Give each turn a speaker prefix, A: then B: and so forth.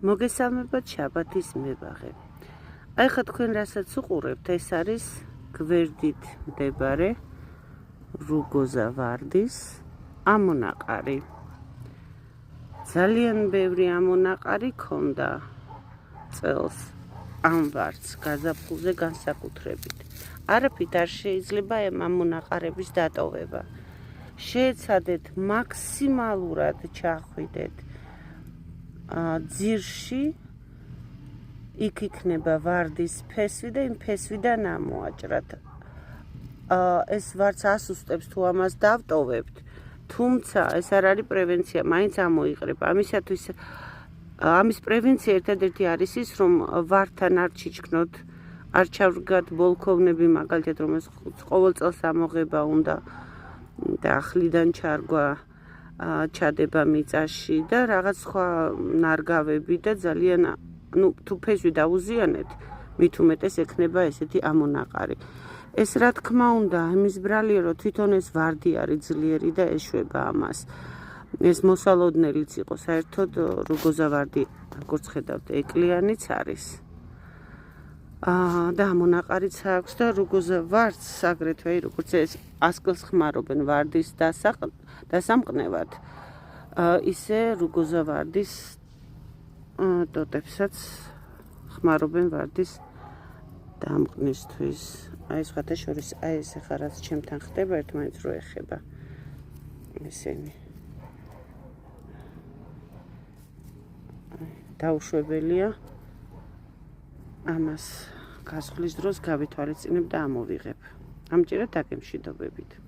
A: მოგესალმებათ შაბათის მებაღე. აი ხა თქვენ რასაც უყურებთ, ეს არის გვერდით მდებარე რუგოზა ვარდის ამონაყარი. ძალიან ბევრი ამონაყარი ქონდა წელს ამ ვარდს გაზაფხულზე განსაკუთრებით. არაფრით არ შეიძლება ამ ამონაყარების დატოვება. შეეცადეთ მაქსიმალურად ჩახვიდეთ ძირში, იქ იქნება ვარდის ფესვი და იმ ფესვიდან ამოაჭრათ. ეს ვარდს ასუსტებს თუ ამას დავტოვებთ, თუმცა ეს არ არის პრევენცია, მაინც ამოიყრება. ამის პრევენცია ერთადერთი არის ის, რომ ვარდთან არ ჩიჩქნოთ, არ ჩავრგათ ბოლქვოვნები, მაგალითად, რომელს ყოველ წელს ამოღება უნდა და ახლიდან ჩარგვა ჩადება მიწაში და რაღაც სხვა ნარგავები და ძალიან თუ ფესვი დაუზიანეთ, მით უმეტეს ექნება ესეთი ამონაყარი. ეს რა თქმა უნდა, იმის ბრალია, რომ თვითონ ეს ვარდი არის ძლიერი და ეშვება ამას. ეს მოსალოდნელიც იყო, საერთოდ რუგოზა ვარდი, როგორც ხედავთ, ეკლიანიც არის. და ამონაყარიც აქვს და რუგოზა ვარდს აგრეთვე, როგორც ეს ასკილს ხმარობენ ვარდის დასამყნევად, ისე რუგოზა ვარდის ტოტებსაც ხმარობენ ვარდის დამყნისთვის. აი სხვათა შორის, აი ეს ახლა რაც ჩემთან ხდება, ერთმანეთს რო ეხება ესენი. დაუშვებელია ამას გასვლის დროს გავითვალისწინებ და ამოვიღებ. ამჯერად დაგემშვიდობებით.